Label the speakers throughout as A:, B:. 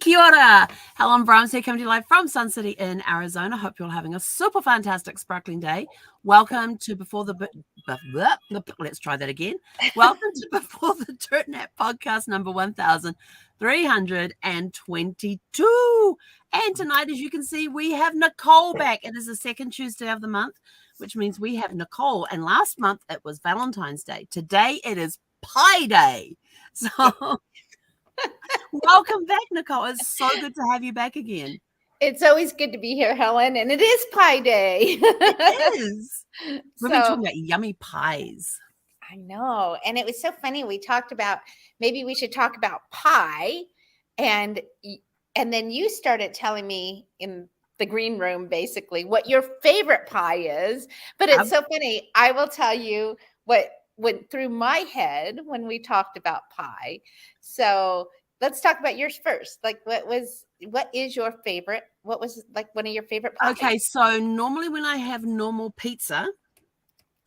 A: Kia ora. Helen Brahms here, coming to you live from Sun City in Arizona. Hope you're all having a super fantastic, sparkling day. Welcome to let's try that again. Welcome to Before the Dirt Nap podcast number 1322. And tonight, as you can see, we have Nicole back. It is the second Tuesday of the month, which means we have Nicole. And last month it was Valentine's Day. Today it is Pie Day. So welcome back, Nicole. It's so good to have you back again.
B: It's always good to be here, Helen, and it is Pie Day.
A: It is. We've been talking about yummy pies.
B: I know. And it was so funny. We talked about maybe we should talk about pie. And then you started telling me in the green room, basically, what your favorite pie is. But it's so funny. I will tell you what went through my head when we talked about pie. So let's talk about yours first. Like, what is your favorite? What was like one of your favorite pies?
A: Okay, so normally when I have normal pizza,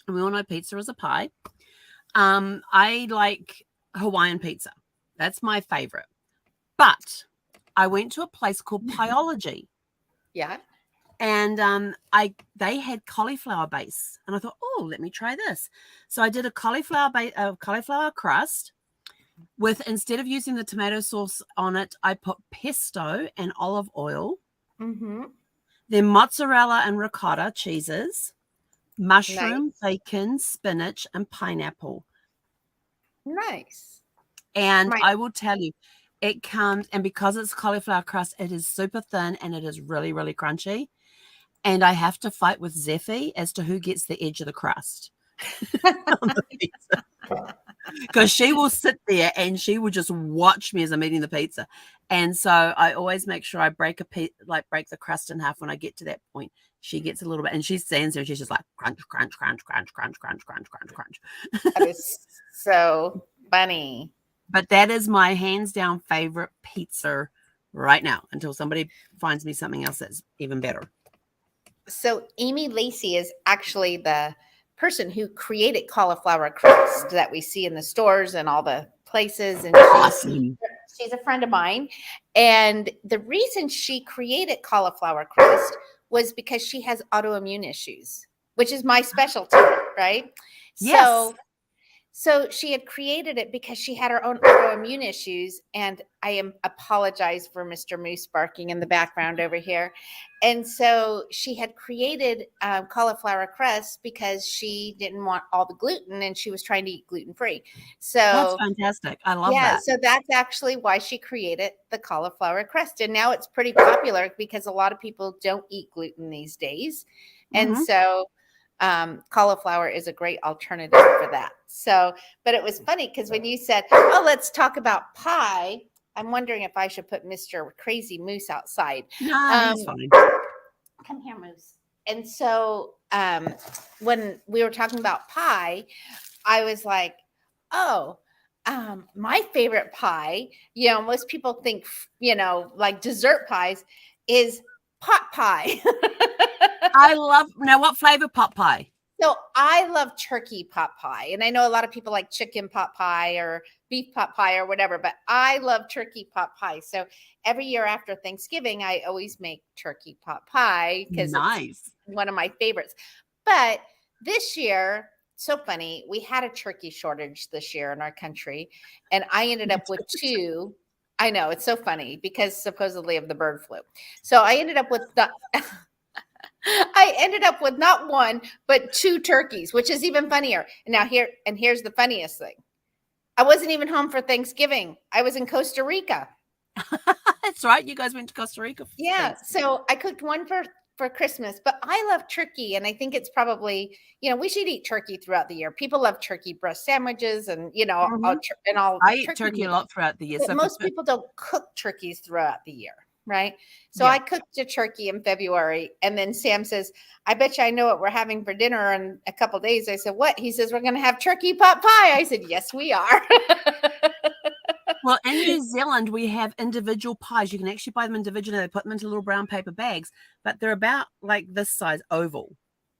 A: and we all know pizza is a pie, I like Hawaiian pizza. That's my favorite. But I went to a place called Pieology.
B: Yeah.
A: And they had cauliflower base, and I thought, oh, let me try this. So I did a cauliflower crust with, instead of using the tomato sauce on it, I put pesto and olive oil, then mozzarella and ricotta cheeses, mushroom, bacon, spinach, and pineapple.
B: Nice.
A: And I will tell you, it comes, and because it's cauliflower crust, it is super thin and it is really, really crunchy. And I have to fight with Zeffie as to who gets the edge of the crust on the pizza. Because she will sit there and she will just watch me as I'm eating the pizza. And so I always make sure I break the crust in half when I get to that point. She gets a little bit, and she stands there and she's just like crunch, crunch, crunch, crunch, crunch, crunch, crunch, crunch, crunch.
B: That is so funny.
A: But that is my hands down favorite pizza right now, until somebody finds me something else that's even better.
B: So Amy Lacey is actually the person who created cauliflower crust that we see in the stores and all the places. And she's a friend of mine. And the reason she created cauliflower crust was because she has autoimmune issues, which is my specialty, right?
A: Yes.
B: So she had created it because she had her own autoimmune issues. And I apologize for Mr. Moose barking in the background over here. And so she had created cauliflower crust because she didn't want all the gluten and she was trying to eat gluten-free. So
A: that's fantastic. I love that.
B: So that's actually why she created the cauliflower crust. And now it's pretty popular because a lot of people don't eat gluten these days. And so cauliflower is a great alternative for that. So, but it was funny because when you said, oh, let's talk about pie, I'm wondering if I should put Mr. Crazy Moose outside.
A: No, he's fine.
B: Come here, Moose. And so when we were talking about pie, I was like, oh, my favorite pie, most people think, like dessert pies, is pot pie.
A: Now what flavor pot pie?
B: So I love turkey pot pie. And I know a lot of people like chicken pot pie or beef pot pie or whatever, but I love turkey pot pie. So every year after Thanksgiving, I always make turkey pot pie because it's one of my favorites. But this year, so funny, we had a turkey shortage this year in our country. And I ended up with two. I know, it's so funny because supposedly of the bird flu. So I ended up with not one, but two turkeys, which is even funnier. And here's the funniest thing. I wasn't even home for Thanksgiving. I was in Costa Rica.
A: That's right. You guys went to Costa Rica.
B: Yeah. So I cooked one for Christmas, but I love turkey. And I think it's probably, we should eat turkey throughout the year. People love turkey breast sandwiches and, I
A: eat turkey a lot throughout the year.
B: So most people don't cook turkeys throughout the year. Right. So I cooked a turkey in February, and then Sam says, I bet you I know what we're having for dinner in a couple of days. I said, what? He says, we're going to have turkey pot pie. I said, yes, we are.
A: Well, in New Zealand, we have individual pies. You can actually buy them individually. They put them into little brown paper bags, but they're about like this size, oval.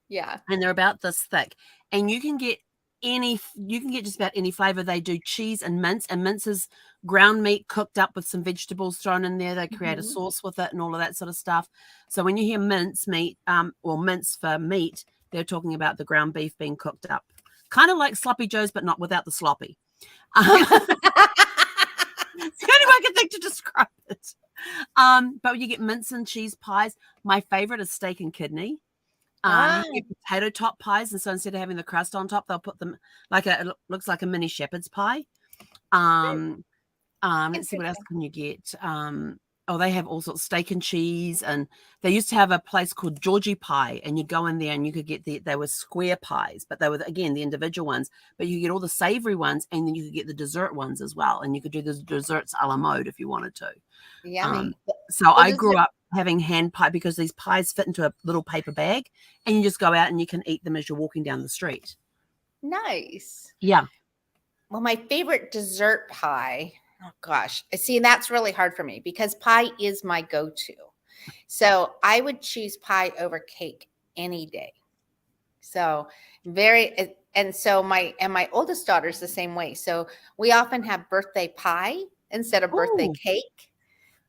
B: Yeah.
A: And they're about this thick. And you can get you can get just about any flavor. They do cheese and mince is ground meat cooked up with some vegetables thrown in there. They create a sauce with it and all of that sort of stuff. So when you hear mince meat, or mince for meat, they're talking about the ground beef being cooked up, kind of like sloppy joes, but not without the sloppy. It's the only way I can think to describe it. But you get mince and cheese pies. My favorite is steak and kidney. You get potato top pies, and so instead of having the crust on top, they'll put them it looks like a mini shepherd's pie. Let's see, what else can you get? They have all sorts of steak and cheese, and they used to have a place called Georgie Pie, and you'd go in there and you could get they were square pies, but they were, again, the individual ones, but you could get all the savory ones, and then you could get the dessert ones as well, and you could do the desserts a la mode if you wanted to.
B: Yummy.
A: So I grew up having hand pie because these pies fit into a little paper bag, and you just go out and you can eat them as you're walking down the street.
B: Nice.
A: Yeah.
B: Well, my favorite dessert pie, oh gosh, see, that's really hard for me because pie is my go-to. So I would choose pie over cake any day. So my oldest daughter's the same way. So we often have birthday pie instead of birthday cake,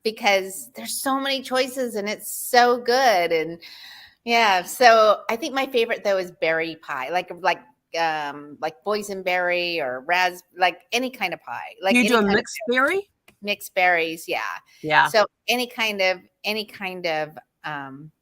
B: because there's so many choices and it's so good. And yeah, so I think my favorite though is berry pie, like boysenberry or like any kind of pie. Like
A: you do a mixed berry?
B: Mixed berries, yeah.
A: Yeah.
B: So any kind of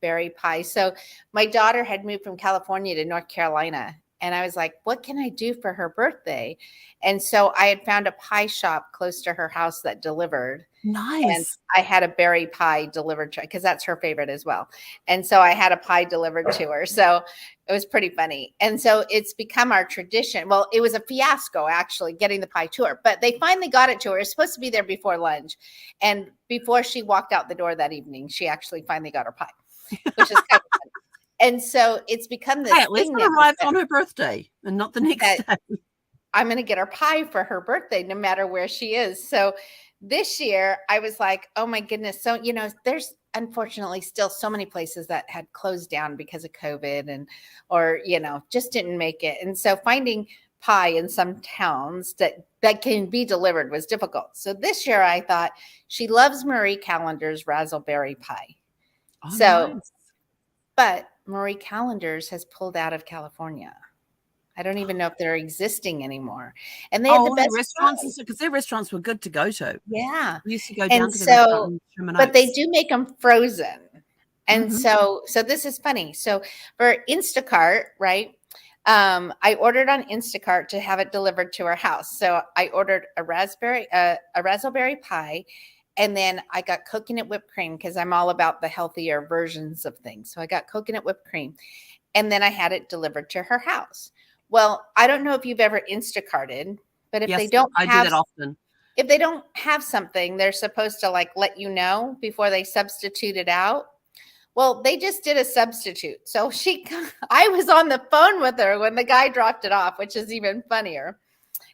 B: berry pie. So my daughter had moved from California to North Carolina, and I was like, what can I do for her birthday? And so I had found a pie shop close to her house that delivered.
A: Nice.
B: And I had a berry pie delivered to her because that's her favorite as well. And so I had a pie delivered to her. So it was pretty funny. And so it's become our tradition. Well, it was a fiasco actually getting the pie to her, but they finally got it to her. It was supposed to be there before lunch. And before she walked out the door that evening, she actually finally got her pie, which is kind of funny. And so it's become this.
A: Hey, at least it arrived on her birthday and not the next day.
B: I'm going to get her pie for her birthday, no matter where she is. So this year I was like, oh my goodness. So, there's unfortunately still so many places that had closed down because of COVID or just didn't make it. And so finding pie in some towns that can be delivered was difficult. So this year I thought, she loves Marie Callender's raspberry pie. Nice. But Marie Callender's has pulled out of California. I don't even know if they're existing anymore. And they had the best
A: restaurants, because their restaurants were good to go to.
B: Yeah.
A: We used to go down to the restaurant.
B: But they do make them frozen. And so this is funny. So for Instacart, right? I ordered on Instacart to have it delivered to our house. So I ordered a raspberry pie. And then I got coconut whipped cream because I'm all about the healthier versions of things. So I got coconut whipped cream. And then I had it delivered to her house. Well, I don't know if you've ever Instacarted, but if they don't
A: I do that often.
B: If they don't have something, they're supposed to let you know before they substitute it out. Well, they just did a substitute. So I was on the phone with her when the guy dropped it off, which is even funnier.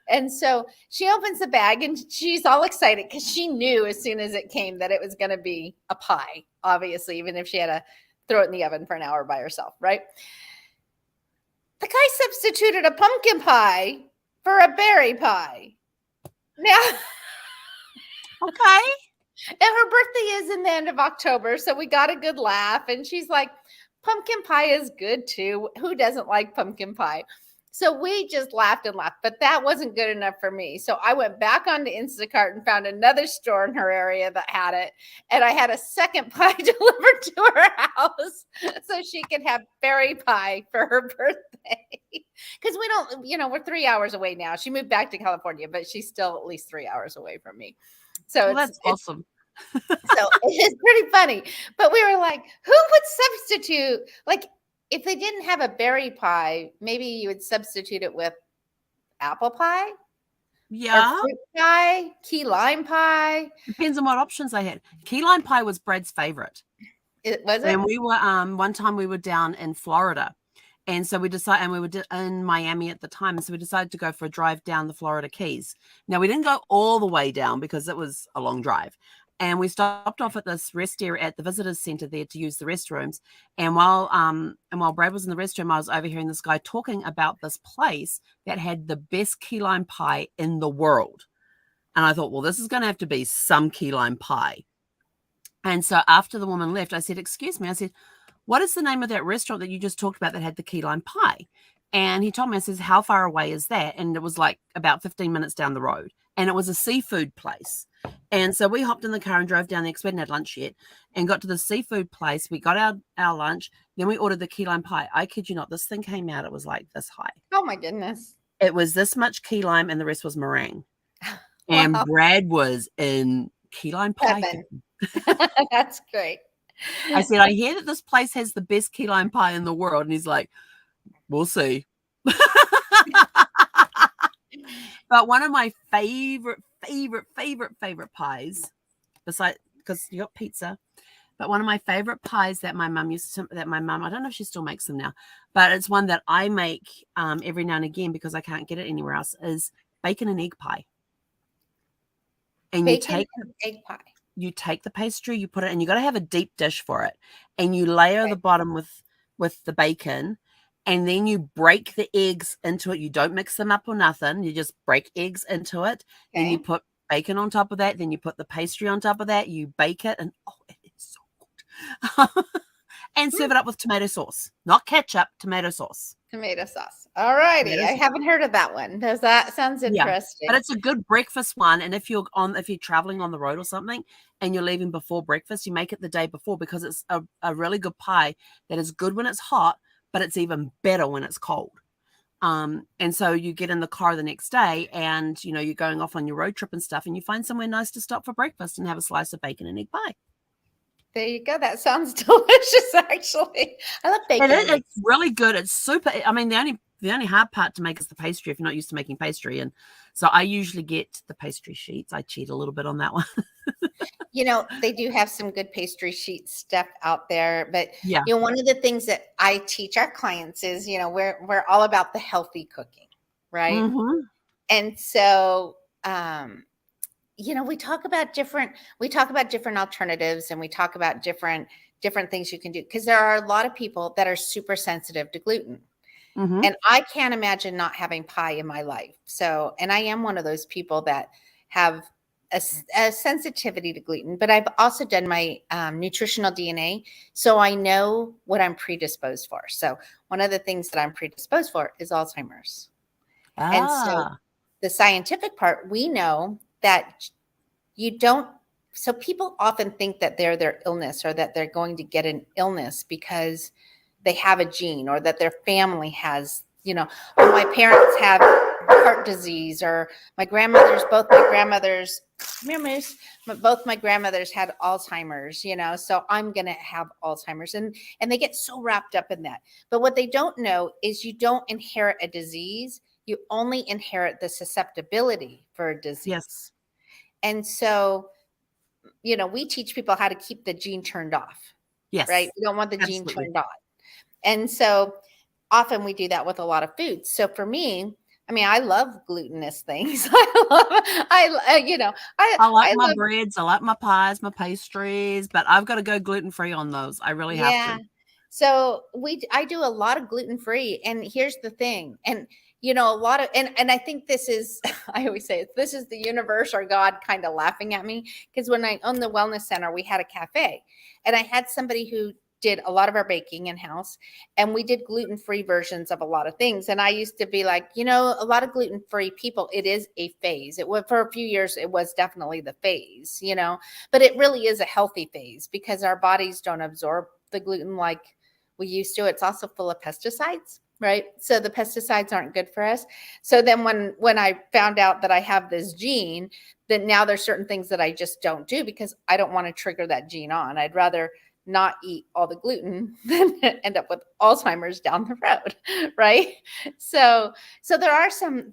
B: And so she opens the bag and she's all excited because she knew as soon as it came that it was going to be a pie, obviously, even if she had to throw it in the oven for an hour by herself, right? The guy substituted a pumpkin pie for a berry pie. Now,
A: okay.
B: And her birthday is in the end of October, so we got a good laugh. And she's like, pumpkin pie is good too. Who doesn't like pumpkin pie? So we just laughed and laughed, but that wasn't good enough for me. So I went back onto Instacart and found another store in her area that had it. And I had a second pie delivered to her house so she could have berry pie for her birthday. Because we don't, we're 3 hours away now. She moved back to California, but she's still at least 3 hours away from me. So
A: that's awesome.
B: So it's pretty funny. But we were like, who would substitute? If they didn't have a berry pie, maybe you would substitute it with apple pie.
A: Yeah.
B: Or fruit pie, key lime pie.
A: Depends on what options I had. Key lime pie was Brad's favorite.
B: Was it?
A: And we were, one time we were down in Florida. And so we decided, and we were in Miami at the time. And so we decided to go for a drive down the Florida Keys. Now, we didn't go all the way down because it was a long drive. And we stopped off at this rest area at the visitors center there to use the restrooms. And while Brad was in the restroom, I was overhearing this guy talking about this place that had the best key lime pie in the world. And I thought, well, this is going to have to be some key lime pie. And so after the woman left, I said, excuse me, I said, what is the name of that restaurant that you just talked about that had the key lime pie? And he told me, I says, how far away is that? And it was like about 15 minutes down the road. And it was a seafood place. And so we hopped in the car and drove down there because we hadn't had lunch yet and got to the seafood place. We got our lunch. Then we ordered the key lime pie. I kid you not, this thing came out. It was like this high.
B: Oh, my goodness.
A: It was this much key lime and the rest was meringue. And
B: Wow.
A: Brad was in key lime pie.
B: That's great.
A: I said, I hear that this place has the best key lime pie in the world. And he's like, we'll see. But one of my favorite pies, besides, because you got pizza, but one of my favorite pies that my mum I don't know if she still makes them now, but it's one that I make every now and again because I can't get it anywhere else, is bacon and egg pie. And
B: Bacon and egg pie.
A: You take the pastry, you put it, and you got to have a deep dish for it. And you layer the bottom with the bacon, and then you break the eggs into it. You don't mix them up or nothing. You just break eggs into it. Okay. Then you put bacon on top of that. Then you put the pastry on top of that. You bake it, and oh, it is so good. And serve it up with tomato sauce, not ketchup, tomato sauce.
B: Tomato sauce. All righty. I haven't heard of that one. That sounds interesting.
A: Yeah, but it's a good breakfast one. And if you're traveling on the road or something and you're leaving before breakfast, you make it the day before because it's a really good pie that is good when it's hot, but it's even better when it's cold. And so you get in the car the next day and, you're going off on your road trip and stuff and you find somewhere nice to stop for breakfast and have a slice of bacon and egg pie.
B: There you go. That sounds delicious, actually. I love bacon.
A: It's really good. It's super. I mean, the only hard part to make is the pastry if you're not used to making pastry. And so I usually get the pastry sheets. I cheat a little bit on that one.
B: They do have some good pastry sheet stuff out there. But, one of the things that I teach our clients is, we're all about the healthy cooking, right? Mm-hmm. And so, we talk about different alternatives and we talk about different things you can do because there are a lot of people that are super sensitive to gluten. Mm-hmm. And I can't imagine not having pie in my life. So, and I am one of those people that have a sensitivity to gluten, but I've also done my nutritional DNA. So I know what I'm predisposed for. So one of the things that I'm predisposed for is Alzheimer's. And so the scientific part, we know that so people often think that they're their illness or that they're going to get an illness because they have a gene or that their family has, or my parents have heart disease or both my grandmothers had Alzheimer's, so I'm going to have Alzheimer's and they get so wrapped up in that. But what they don't know is you don't inherit a disease. You only inherit the susceptibility for a disease.
A: Yes.
B: And so, we teach people how to keep the gene turned off.
A: Yes.
B: Right? We don't want the gene turned on. And so often we do that with a lot of foods. So for me, I love glutinous things.
A: I like my breads. I like my pies, my pastries, but I've got to go gluten-free on those. I really have to.
B: So I do a lot of gluten-free. And here's the thing. And a lot of, and I think this is, I always say, this is the universe or God kind of laughing at me. Because when I owned the wellness center, we had a cafe and I had somebody who did a lot of our baking in-house and we did gluten-free versions of a lot of things. And I used to be like, a lot of gluten-free people, it is a phase. It was for a few years, it was definitely the phase, but it really is a healthy phase because our bodies don't absorb the gluten like we used to. It's also full of pesticides. Right. So the pesticides aren't good for us. So then when I found out that I have this gene, then now there's certain things that I just don't do because I don't want to trigger that gene on. I'd rather not eat all the gluten than end up with Alzheimer's down the road. Right. So there are some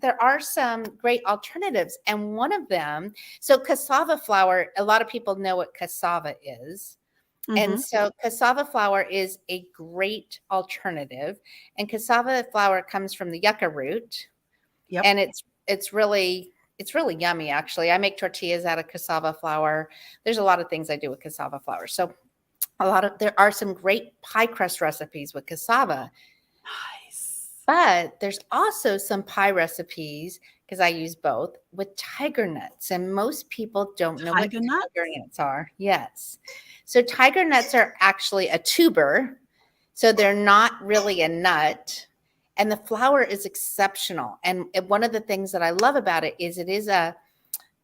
B: great alternatives. And one of them, so cassava flour, a lot of people know what cassava is. Mm-hmm. And so cassava flour is a great alternative. And cassava flour comes from the yucca root. Yep. And it's It's really yummy, actually. I make tortillas out of cassava flour. There's a lot of things I do with cassava flour. So there are some great pie crust recipes with cassava.
A: Nice.
B: But there's also some pie recipes, because I use both, with tiger nuts. And most people don't know what
A: Tiger nuts?
B: tiger nuts are. Yes. So tiger nuts are actually a tuber. So they're not really a nut. And the flour is exceptional. And one of the things that I love about it is and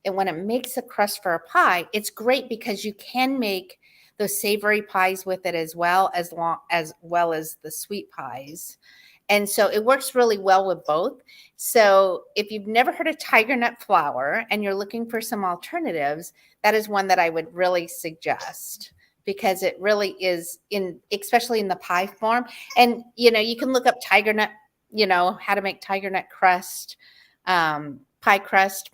B: when it makes a crust for a pie, it's great because you can make those savory pies with it as well as the sweet pies. And so it works really well with both. So if you've never heard of tiger nut flour and you're looking for some alternatives, that is one that I would really suggest, because it really is especially in the pie form. And, you can look up tiger nut, how to make tiger nut crust, pie crust.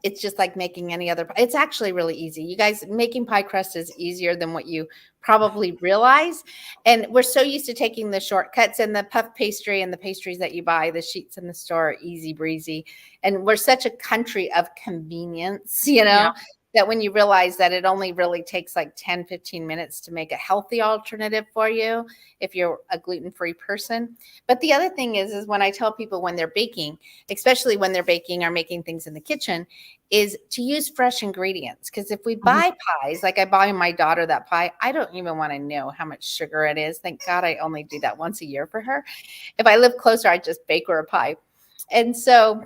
B: It's just like making any other pie. It's actually really easy. You guys, making pie crust is easier than what you probably realize. And we're so used to taking the shortcuts, and the puff pastry and the pastries that you buy, the sheets in the store, are easy breezy. And we're such a country of convenience,
A: Yeah.
B: that when you realize that it only really takes like 10, 15 minutes to make a healthy alternative for you if you're a gluten-free person. But the other thing is when I tell people when they're baking, especially when they're baking or making things in the kitchen, is to use fresh ingredients. Because if we buy pies, like I buy my daughter that pie, I don't even want to know how much sugar it is. Thank God I only do that once a year for her. If I live closer, I just bake her a pie. And so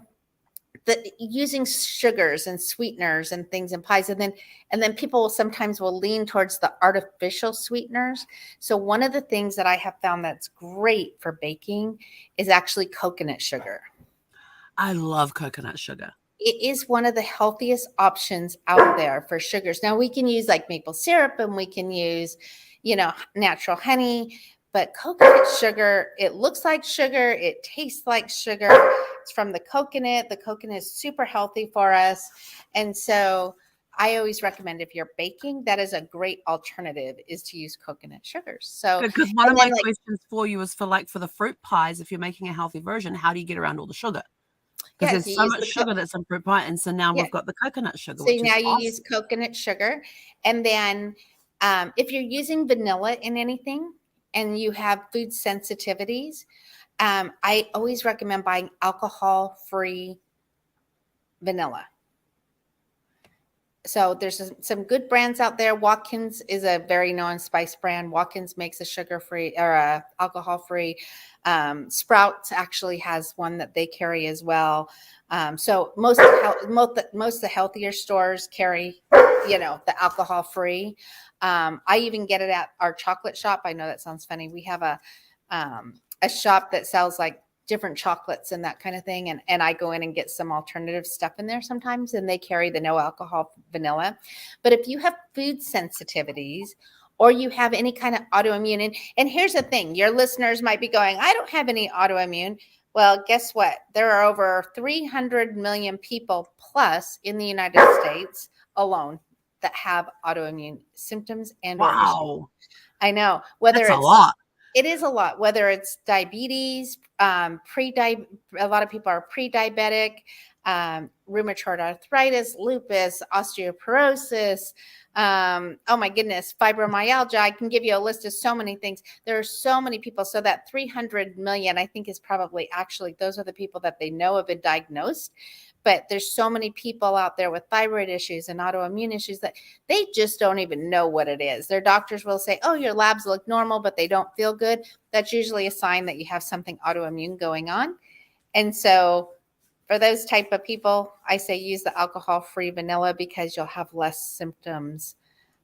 B: using sugars and sweeteners and things in pies, and then people sometimes will lean towards the artificial sweeteners. So one of the things that I have found that's great for baking is actually coconut sugar.
A: I love coconut sugar.
B: It is one of the healthiest options out there for sugars. Now we can use like maple syrup, and we can use, natural honey, but coconut sugar, it looks like sugar, it tastes like sugar. It's from the coconut. The coconut is super healthy for us. And so I always recommend, if you're baking, that is a great alternative, is to use coconut sugars. So
A: because one of my questions for you is for the fruit pies, if you're making a healthy version, how do you get around all the sugar? Because there's so much sugar that's in fruit pie. And so now we've got the coconut sugar.
B: So now you use coconut sugar. And then if you're using vanilla in anything and you have food sensitivities, I always recommend buying alcohol-free vanilla. So there's some good brands out there. Watkins is a very known spice brand. Watkins makes a sugar-free or a alcohol-free. Sprouts actually has one that they carry as well. So most of the healthier stores carry, the alcohol-free. I even get it at our chocolate shop. I know that sounds funny. We have a shop that sells like different chocolates and that kind of thing. And I go in and get some alternative stuff in there sometimes, and they carry the no alcohol vanilla. But if you have food sensitivities, or you have any kind of autoimmune, and here's the thing, your listeners might be going, I don't have any autoimmune. Well, guess what? There are over 300 million people plus in the United States alone that have autoimmune symptoms and
A: wow.
B: I know.
A: That's a lot.
B: It is a lot, whether it's diabetes, a lot of people are pre-diabetic, rheumatoid arthritis, lupus, osteoporosis, oh my goodness, fibromyalgia. I can give you a list of so many things. There are so many people. So that 300 million, I think, is probably actually, those are the people that they know have been diagnosed. But there's so many people out there with thyroid issues and autoimmune issues that they just don't even know what it is. Their doctors will say, oh, your labs look normal, but they don't feel good. That's usually a sign that you have something autoimmune going on. And so for those type of people, I say use the alcohol-free vanilla, because you'll have less symptoms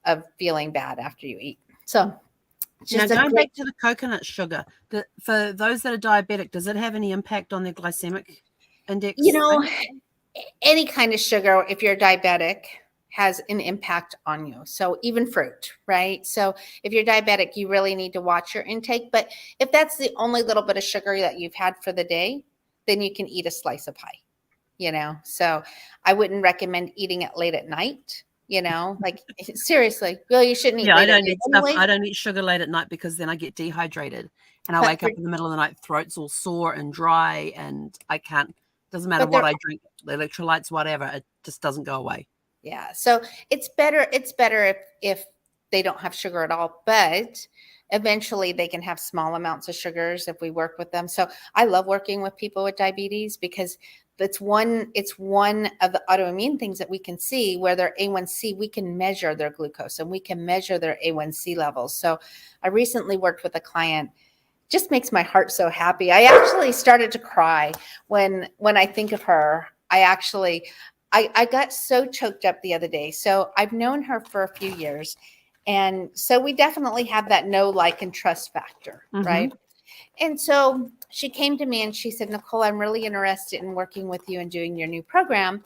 B: of feeling bad after you eat. So
A: now going back to the coconut sugar, for those that are diabetic, does it have any impact on their glycemic index?
B: Any kind of sugar, if you're diabetic, has an impact on you. So even fruit, right? So if you're diabetic, you really need to watch your intake. But if that's the only little bit of sugar that you've had for the day, then you can eat a slice of pie, So I wouldn't recommend eating it late at night, like seriously. Well, you shouldn't eat late at night.
A: I don't eat sugar late at night, because then I get dehydrated and I wake up in the middle of the night, throat's all sore and dry, and I can't, doesn't matter what I drink. electrolytes, whatever, it just doesn't go away.
B: Yeah. So it's better if they don't have sugar at all, but eventually they can have small amounts of sugars if we work with them. So I love working with people with diabetes because it's one of the autoimmune things that we can see where their A1C, we can measure their glucose and we can measure their A1C levels. So I recently worked with a client, just makes my heart so happy. I actually started to cry when I think of her. I got so choked up the other day. So I've known her for a few years. And so we definitely have that know, like, and trust factor, right? And so she came to me and she said, Nicole, I'm really interested in working with you and doing your new program.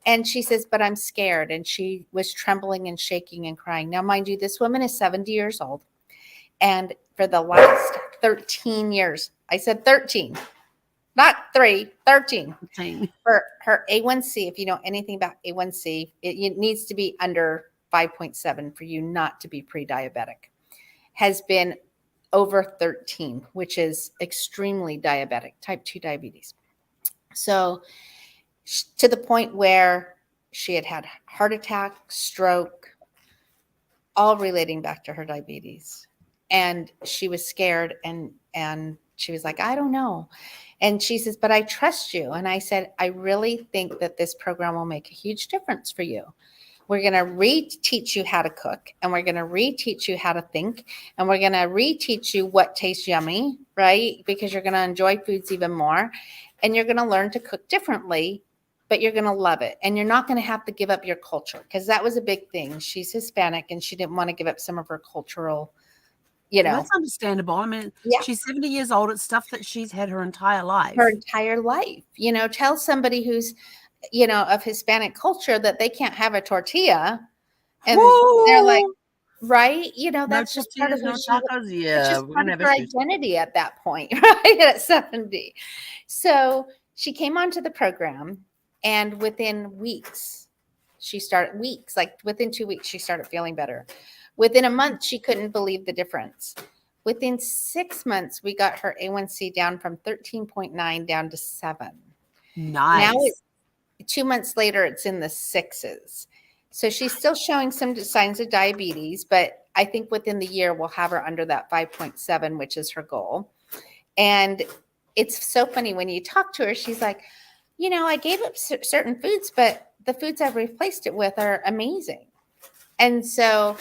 B: And she says, but I'm scared. And she was trembling and shaking and crying. Now, mind you, this woman is 70 years old. And for the last 13 years, I said 13, not 3, 13. For her A1C, if you know anything about A1C, it needs to be under 5.7 for you not to be pre-diabetic, has been over 13, which is extremely diabetic, type 2 diabetes. So to the point where she had heart attack, stroke, all relating back to her diabetes. And she was scared and she was like, I don't know. And she says, but I trust you. And I said, I really think that this program will make a huge difference for you. We're going to reteach you how to cook, and we're going to reteach you how to think, and we're going to reteach you what tastes yummy, right? Because you're going to enjoy foods even more, and you're going to learn to cook differently, but you're going to love it. And you're not going to have to give up your culture, because that was a big thing. She's Hispanic, and she didn't want to give up some of her cultural,
A: Well, that's understandable. I mean, she's 70 years old. It's stuff that she's had her entire life.
B: Tell somebody who's, of Hispanic culture that they can't have a tortilla. And they're like, right? That's just part of who she was. It's just part of her identity at that point, right? At 70. So she came onto the program, and within weeks, within 2 weeks, she started feeling better. Within a month, she couldn't believe the difference. Within 6 months, we got her A1C down from 13.9 down to 7.
A: Nice.
B: Now, 2 months later, it's in the 6s. So she's still showing some signs of diabetes, but I think within the year, we'll have her under that 5.7, which is her goal. And it's so funny when you talk to her, she's like, I gave up certain foods, but the foods I've replaced it with are amazing. And so,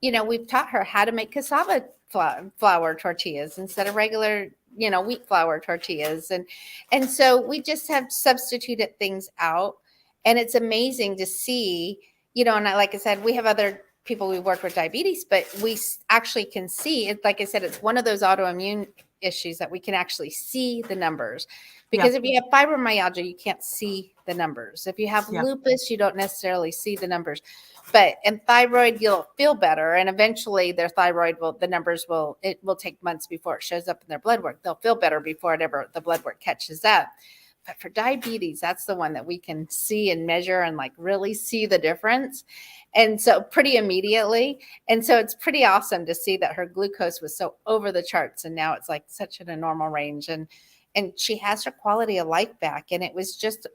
B: we've taught her how to make cassava flour tortillas instead of regular, wheat flour tortillas. And so we just have substituted things out. And it's amazing to see, and like I said, we have other people we work with diabetes, but we actually can see it. Like I said, it's one of those autoimmune issues that we can actually see the numbers. Because if you have fibromyalgia, you can't see the numbers. If you have lupus, you don't necessarily see the numbers. But in thyroid, you'll feel better. And eventually their thyroid it will take months before it shows up in their blood work. They'll feel better before the blood work catches up. But for diabetes, that's the one that we can see and measure and really see the difference. And so pretty immediately. And so it's pretty awesome to see that her glucose was so over the charts. And now it's such in a normal range. And she has her quality of life back. And it was just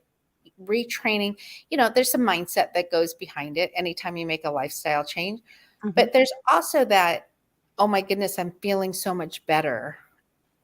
B: retraining. There's some mindset that goes behind it anytime you make a lifestyle change. But there's also that, oh my goodness, I'm feeling so much better.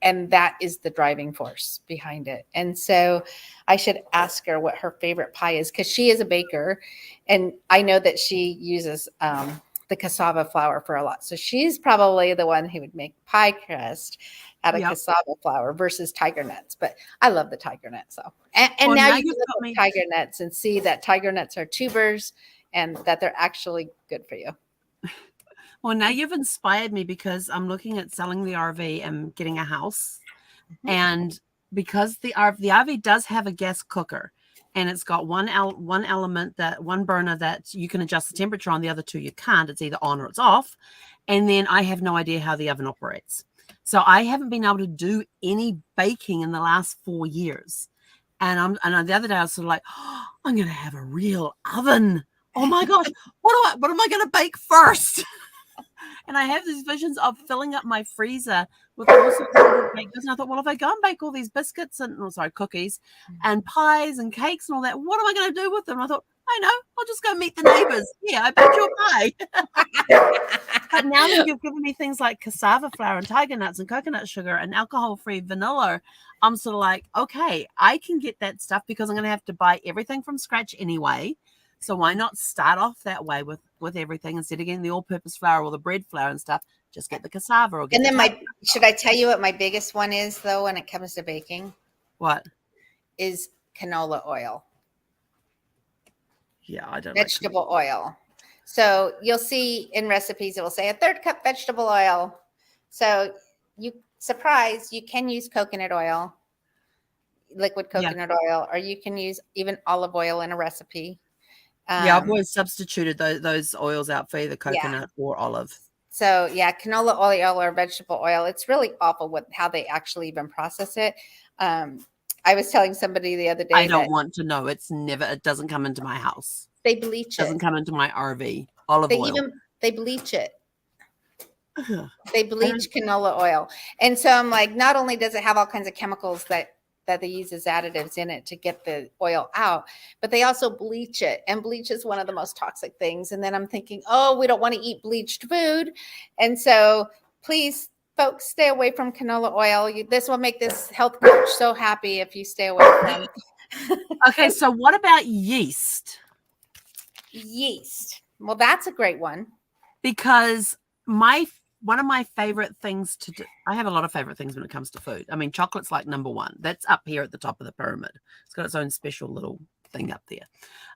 B: And that is the driving force behind it. And so I should ask her what her favorite pie is, because she is a baker. And I know that she uses the cassava flour for a lot. So she's probably the one who would make pie crust out of cassava flour versus tiger nuts. But I love the tiger nuts. So, and now you can look at tiger nuts and see that tiger nuts are tubers and that they're actually good for you.
A: Well, now you've inspired me, because I'm looking at selling the RV and getting a house. And because the RV does have a gas cooker, and it's got one burner that you can adjust the temperature on, the other two you can't. It's either on or it's off. And then I have no idea how the oven operates. So I haven't been able to do any baking in the last 4 years. And the other day I was sort of like, oh, I'm going to have a real oven. Oh my gosh, what am I going to bake first? And I have these visions of filling up my freezer with all sorts of different baked goods. And I thought, well, if I go and bake all these biscuits and, cookies and pies and cakes and all that, what am I going to do with them? I thought, I know, I'll just go meet the neighbors. Yeah, I baked you a pie. But now that you've given me things like cassava flour and tiger nuts and coconut sugar and alcohol-free vanilla, I'm sort of like, okay, I can get that stuff because I'm going to have to buy everything from scratch anyway. So why not start off that way with everything instead of getting the all-purpose flour or the bread flour and stuff? Just get the cassava or get.
B: And then should I tell you what my biggest one is though when it comes to baking?
A: What
B: is canola oil?
A: Yeah, I don't.
B: Vegetable oil. So you'll see in recipes it will say a 1/3 cup vegetable oil. So you can use coconut oil, liquid coconut oil, or you can use even olive oil in a recipe.
A: Yeah, I've always substituted those oils out for either coconut or olive.
B: So yeah, canola oil or vegetable oil, it's really awful how they actually even process it. I was telling somebody the other day
A: I don't want to know. It doesn't come into my house.
B: They bleach it.
A: Doesn't come into my RV. Olive oil.
B: They bleach it. They bleach canola oil. And so I'm like, not only does it have all kinds of chemicals that they use as additives in it to get the oil out, but they also bleach it. And bleach is one of the most toxic things. And then I'm thinking, oh, we don't want to eat bleached food. And so please, folks, stay away from canola oil. This will make this health coach so happy if you stay away from.
A: Okay, so what about yeast?
B: Yeast. Well, that's a great one.
A: Because one of my favorite things to do, I have a lot of favorite things when it comes to food. I mean, chocolate's like number one. That's up here at the top of the pyramid. It's got its own special little thing up there.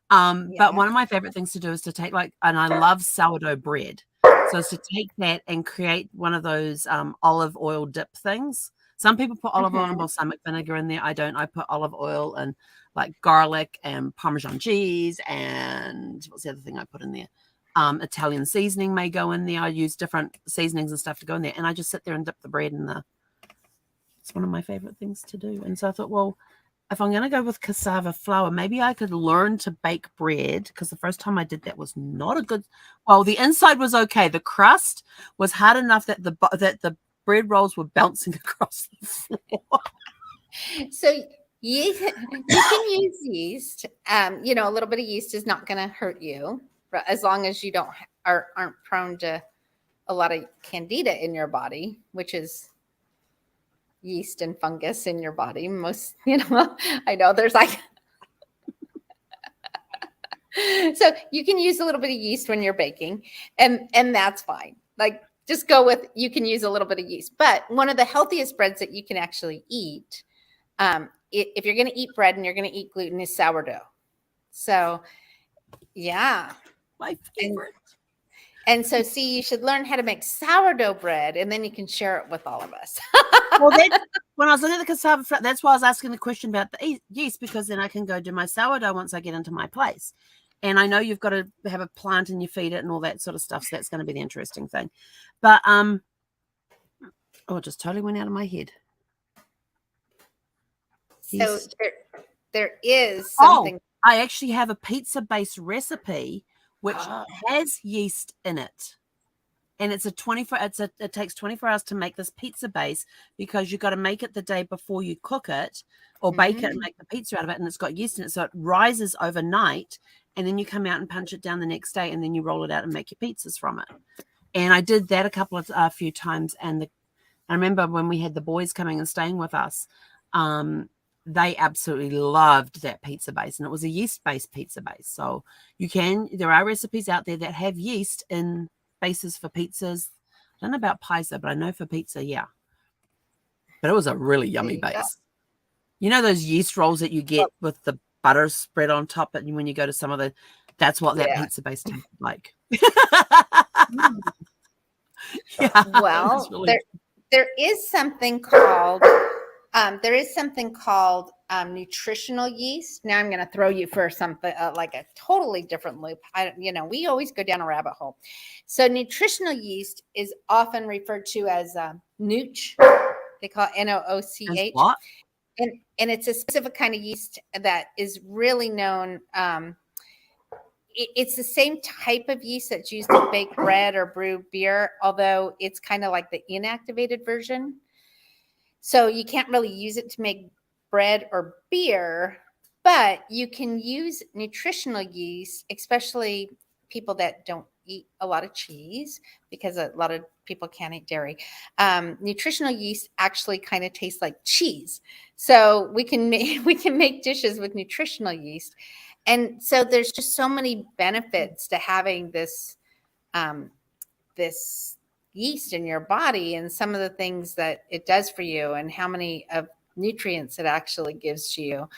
A: But one of my favorite things to do is to take and I love sourdough bread. So it's to take that and create one of those olive oil dip things. Some people put olive oil and balsamic vinegar in there. I don't. I put olive oil and like garlic and Parmesan cheese and what's the other thing I put in there? Italian seasoning may go in there. I use different seasonings and stuff to go in there. And I just sit there and dip the bread in it's one of my favorite things to do. And so I thought, well, if I'm going to go with cassava flour, maybe I could learn to bake bread, because the first time I did that was not a good, well, the inside was okay. The crust was hard enough that the bread rolls were bouncing across the floor.
B: So you can use yeast. A little bit of yeast is not going to hurt you, as long as you aren't prone to a lot of candida in your body, which is yeast and fungus in your body. Most, I know there's like, so you can use a little bit of yeast when you're baking, and that's fine. Like, just go with, you can use a little bit of yeast. But one of the healthiest breads that you can actually eat, if you're going to eat bread and you're going to eat gluten, is sourdough. So, yeah.
A: My favorite.
B: And so, see, you should learn how to make sourdough bread, and then you can share it with all of us.
A: Well, when I was looking at the cassava flour, that's why I was asking the question about the yeast, because then I can go do my sourdough once I get into my place. And I know you've got to have a plant and you feed it and all that sort of stuff. So that's going to be the interesting thing. But, it just totally went out of my head.
B: So there is something.
A: Oh, I actually have a pizza-based recipe which has yeast in it. And it's it takes 24 hours to make this pizza base, because you've got to make it the day before you cook it or bake it and make the pizza out of it. And it's got yeast in it. So it rises overnight, and then you come out and punch it down the next day, and then you roll it out and make your pizzas from it. And I did that a few times. And I remember when we had the boys coming and staying with us, they absolutely loved that pizza base, and it was a yeast-based pizza base. So there are recipes out there that have yeast in bases for pizzas. I don't know about pies though, but I know for pizza, yeah. But it was a really yummy base. You know those yeast rolls that you get with the butter spread on top, and when you go to that's what that pizza base tastes like.
B: Yeah. Well, there is something called nutritional yeast. Now I'm going to throw you for something like a totally different loop. We always go down a rabbit hole. So nutritional yeast is often referred to as nooch. They call it NOOCH.
A: What?
B: And it's a specific kind of yeast that is really known it's the same type of yeast that's used to bake bread or brew beer, although it's kind of like the inactivated version. So you can't really use it to make bread or beer, but you can use nutritional yeast, especially people that don't eat a lot of cheese, because a lot of people can't eat dairy. Nutritional yeast actually kind of tastes like cheese. So we can make dishes with nutritional yeast. And so there's just so many benefits to having this this yeast in your body, and some of the things that it does for you, and how many of nutrients it actually gives to you.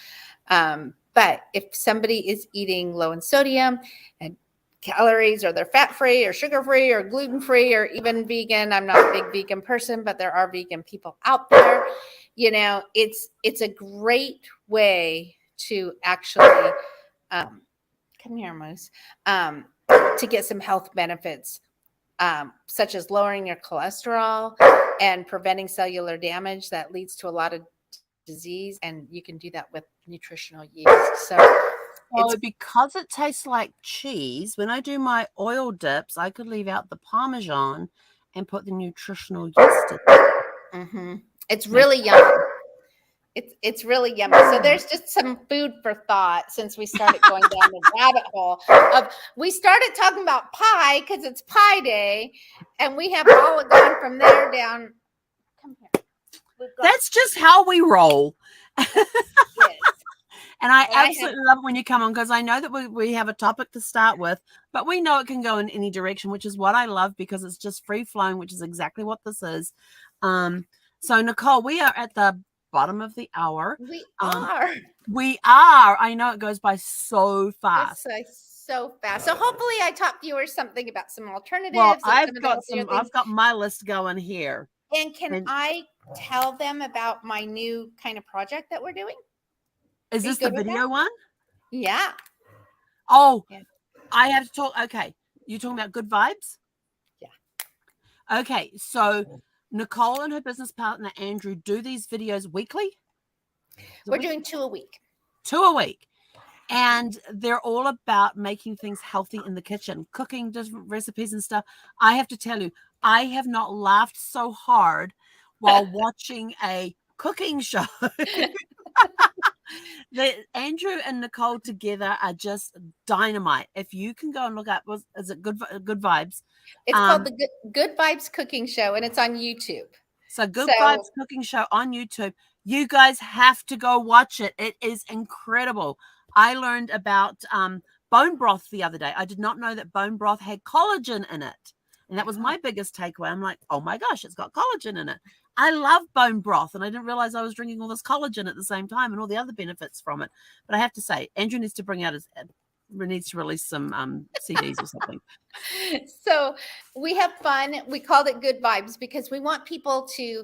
B: But if somebody is eating low in sodium and calories, or they're fat free or sugar free or gluten free or even vegan, I'm not a big vegan person, but there are vegan people out there, it's a great way to actually come here, Moose, to get some health benefits, such as lowering your cholesterol and preventing cellular damage that leads to a lot of disease. And you can do that with nutritional yeast. So
A: because it tastes like cheese, when I do my oil dips, I could leave out the Parmesan and put the nutritional yeast in it.
B: It's really yummy. It's really yummy. So there's just some food for thought, since we started going down the rabbit hole of, we started talking about pie because it's Pie Day, and we have all gone from there down. Come here.
A: That's just how we roll.
B: Yes.
A: And I absolutely love it when you come on, because I know that we have a topic to start with, but we know it can go in any direction, which is what I love, because it's just free flowing, which is exactly what this is. So Nicole, we are at the bottom of the hour. We are. I know it goes by so fast.
B: So fast. So hopefully I taught viewers something about some alternatives.
A: Well, I've got my list going here.
B: And can I tell them about my new kind of project that we're doing?
A: Is this the video one?
B: Yeah.
A: Oh, yeah. I have to talk. Okay. You're talking about good vibes?
B: Yeah.
A: Okay. So Nicole and her business partner, Andrew, do these videos weekly?
B: We're doing 2 a week.
A: 2 a week. And they're all about making things healthy in the kitchen, cooking different recipes and stuff. I have to tell you, I have not laughed so hard while watching a cooking show. Andrew and Nicole together are just dynamite. If you can go and look up, is it Good Vibes?
B: It's called the Good Vibes Cooking Show, and it's on YouTube.
A: So Good Vibes Cooking Show on YouTube. You guys have to go watch it. It is incredible. I learned about bone broth the other day. I did not know that bone broth had collagen in it. And that was my biggest takeaway. I'm like, oh my gosh, it's got collagen in it. I love bone broth, and I didn't realize I was drinking all this collagen at the same time and all the other benefits from it. But I have to say, Andrew needs to needs to release some CDs or something.
B: So we have fun. We called it Good Vibes because we want people to.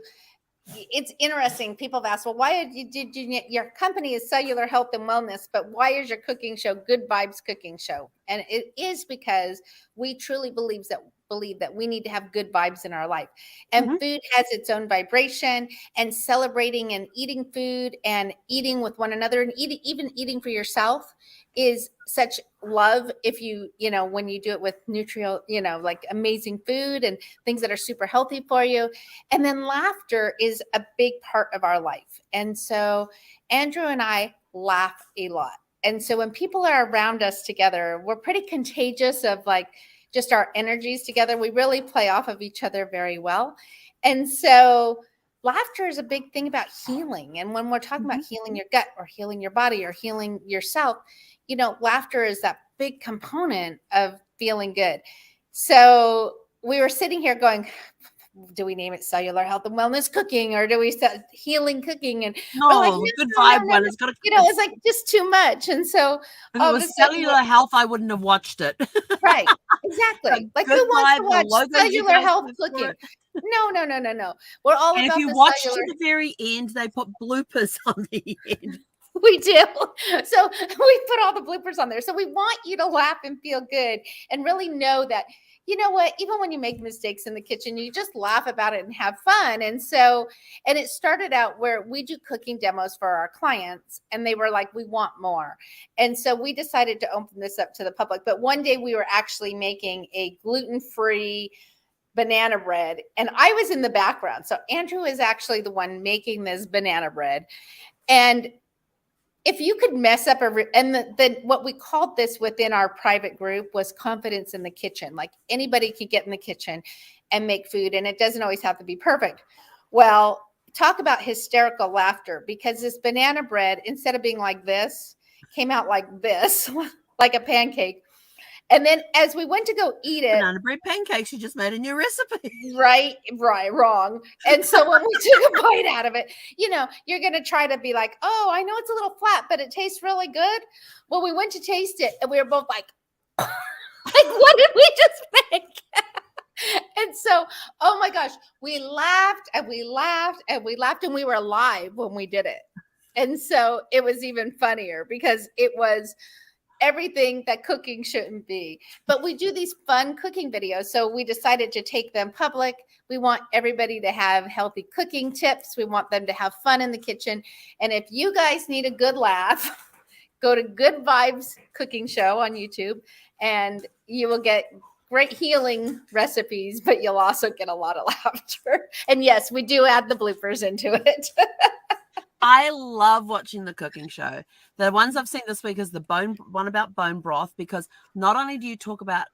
B: It's interesting. People have asked, well, why did you your company is Cellular Health and Wellness, but why is your cooking show Good Vibes Cooking Show? And it is because we truly believe that we need to have good vibes in our life, and food has its own vibration, and celebrating and eating food and eating with one another, and even eating for yourself is such love. If when you do it with like amazing food and things that are super healthy for you. And then laughter is a big part of our life. And so Andrew and I laugh a lot. And so when people are around us together, we're pretty contagious of like just our energies together. We really play off of each other very well. And so laughter is a big thing about healing. And when we're talking about healing your gut or healing your body or healing yourself, laughter is that big component of feeling good. So we were sitting here going, do we name it Cellular Health and Wellness Cooking, or do we say Healing Cooking? And
A: Good vibe one. It's got
B: it's like just too much. And so
A: if it was Cellular Health, I wouldn't have watched it.
B: Right. Exactly. Like, who wants to watch Cellular Health Cooking? No. We're all about the cellular.
A: If you watch to the very end, they put bloopers on the end.
B: We do. So we put all the bloopers on there. So we want you to laugh and feel good and really know that, you know what, even when you make mistakes in the kitchen, you just laugh about it and have fun. And so, and it started out where we do cooking demos for our clients and they were like, we want more. And so we decided to open this up to the public. But one day we were actually making a gluten-free banana bread and I was in the background. So Andrew is actually the one making this banana bread. And if you could mess up what we called this within our private group was confidence in the kitchen. Like anybody could get in the kitchen and make food and it doesn't always have to be perfect. Well, talk about hysterical laughter because this banana bread, instead of being like this, came out like this, like a pancake. And then as we went to go eat it,
A: banana bread pancakes, you just made a new recipe.
B: Right, wrong. And so when we took a bite out of it, you know, you're going to try to be like, oh, I know it's a little flat, but it tastes really good. Well, we went to taste it and we were both like, what did we just make? And so, oh my gosh, we laughed and we laughed and we laughed and we were live when we did it. And so it was even funnier because it was everything that cooking shouldn't be. But we do these fun cooking videos. So we decided to take them public. We want everybody to have healthy cooking tips. We want them to have fun in the kitchen. And if you guys need a good laugh, go to Good Vibes Cooking Show on YouTube and you will get great healing recipes, but you'll also get a lot of laughter. And yes, we do add the bloopers into it.
A: I love watching the cooking show. The ones I've seen this week is the one about bone broth, because not only do you talk about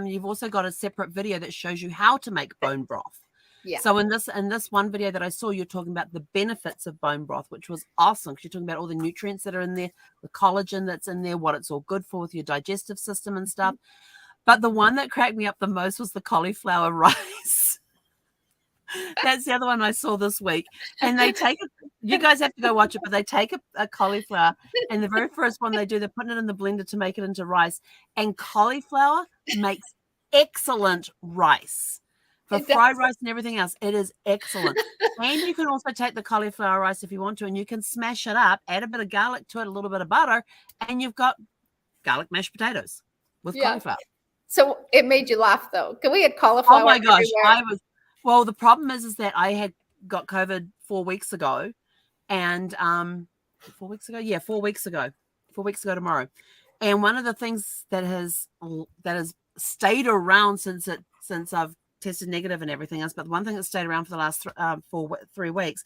A: you've also got a separate video that shows you how to make bone broth. Yeah. So in this one video that I saw, you're talking about the benefits of bone broth, which was awesome because you're talking about all the nutrients that are in there, the collagen that's in there, what it's all good for with your digestive system and stuff. But the one that cracked me up the most was the cauliflower rice. That's the other one I saw this week. And they take it, you guys have to go watch it, but they take a cauliflower and the very first one they do, they're putting it in the blender to make it into rice. And cauliflower makes excellent rice. For fried rice and everything else, it is excellent. And you can also take the cauliflower rice if you want to, and you can smash it up, add a bit of garlic to it, a little bit of butter, and you've got garlic mashed potatoes with cauliflower.
B: So it made you laugh, though. Because we had cauliflower.
A: Oh my gosh, well, the problem is that I had got COVID 4 weeks ago, and 4 weeks ago, 4 weeks ago tomorrow. And one of the things that has stayed around since I've tested negative and everything else, but the one thing that stayed around for the last 3 weeks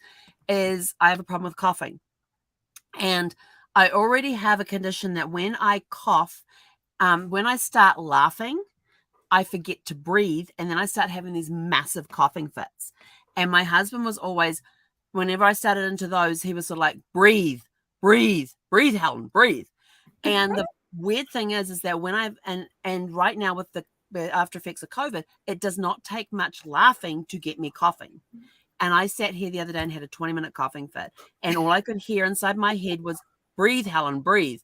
A: is I have a problem with coughing, and I already have a condition that when I cough, when I start laughing, I forget to breathe, and then I start having these massive coughing fits. And my husband was always, whenever I started into those, he was sort of like, breathe, Helen, breathe. And the weird thing is that when and right now with the after effects of COVID, it does not take much laughing to get me coughing. And I sat here the other day and had a 20-minute coughing fit, and all I could hear inside my head was, breathe, Helen, breathe.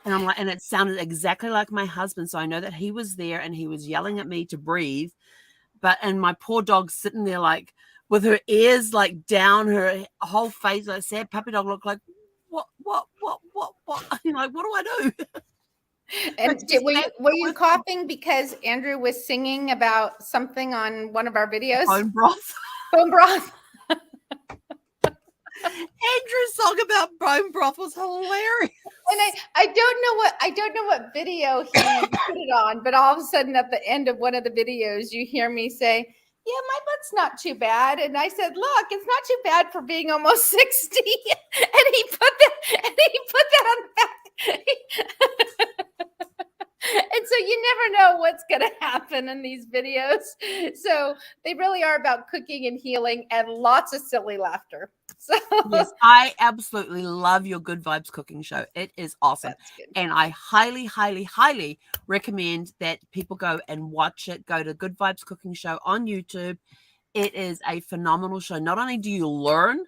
A: And I'm like, and it sounded exactly like my husband. So I know that he was there and he was yelling at me to breathe. And my poor dog's sitting there like with her ears like down, her whole face, like sad puppy dog looked like, what? You know, like, what do I do?
B: And were you coughing because Andrew was singing about something on one of our videos?
A: Bone broth.
B: Bone broth.
A: Andrew's song about bone broth was hilarious.
B: And I don't know what video he put it on, but all of a sudden at the end of one of the videos, you hear me say, yeah, my butt's not too bad. And I said, look, it's not too bad for being almost 60. And he put that on the back. And so you never know what's going to happen in these videos. So they really are about cooking and healing and lots of silly laughter. So
A: yes, I absolutely love your Good Vibes Cooking Show. It is awesome. And I highly, highly, highly recommend that people go and watch it. Go to Good Vibes Cooking Show on YouTube. It is a phenomenal show. Not only do you learn,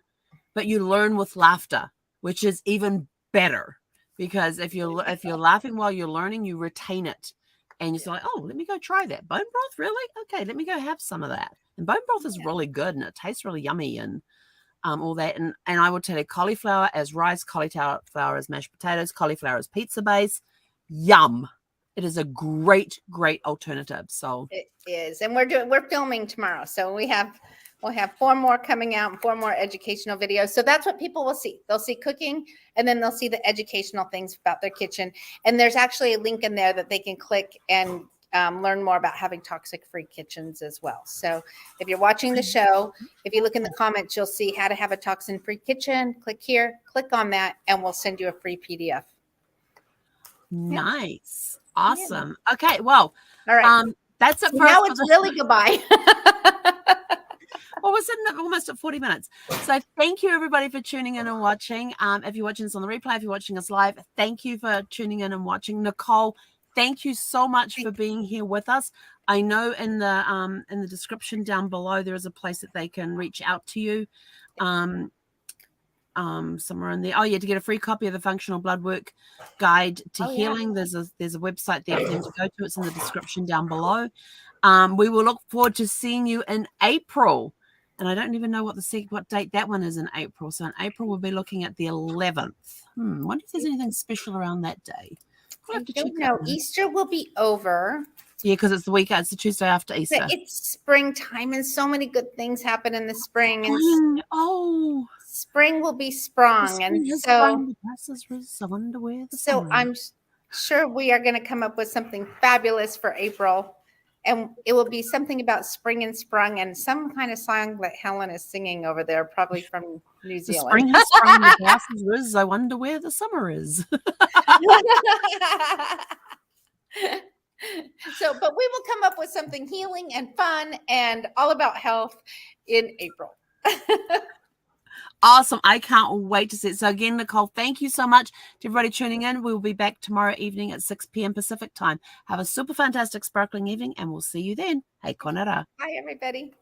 A: but you learn with laughter, which is even better. Because if you're laughing while you're learning, you retain it. And you're like, oh, let me go try that. Bone broth, really? Okay, let me go have some of that. And bone broth is really good and it tastes really yummy. And all that. And I will tell you, cauliflower as rice, cauliflower as mashed potatoes, cauliflower as pizza base. Yum. It is a great, great alternative. So
B: it is. And we're filming tomorrow. So we'll have 4 more coming out and 4 more educational videos. So that's what people will see. They'll see cooking, and then they'll see the educational things about their kitchen. And there's actually a link in there that they can click and learn more about having toxic-free kitchens as well. So if you're watching the show, if you look in the comments, you'll see how to have a toxin-free kitchen. Click here, click on that, and we'll send you a free PDF.
A: Nice. Awesome. Yeah. Okay. Well,
B: all right.
A: That's it
B: for now. It's really goodbye.
A: Well, we're sitting at almost at 40 minutes. So thank you, everybody, for tuning in and watching. If you're watching this on the replay, if you're watching us live, thank you for tuning in and watching. Nicole, thank you so much for being here with us. I know in the description down below, there is a place that they can reach out to you. Somewhere in there. Oh yeah, to get a free copy of the Functional Bloodwork Guide to Healing. Yeah. There's a website there for them to go to. It's in the description down below. We will look forward to seeing you in April. And I don't even know what date that one is in April. So in April, we'll be looking at the 11th. Wonder if there's anything special around that day.
B: We'll have to check out. Easter will be over.
A: Yeah, because it's the weekend. It's the Tuesday after Easter.
B: It's springtime, and so many good things happen in the spring. And spring will be sprung, and so I'm sure we are going to come up with something fabulous for April. And it will be something about spring and sprung, and some kind of song that Helen is singing over there, probably from New Zealand.
A: Spring has sprung, the grass is riz, I wonder where the summer is.
B: But we will come up with something healing and fun and all about health in April.
A: Awesome. I can't wait to see it. So again, Nicole, thank you so much to everybody tuning in. We'll be back tomorrow evening at 6 p.m. Pacific time. Have a super fantastic sparkling evening, and we'll see you then. Hey, konara.
B: Bye, everybody.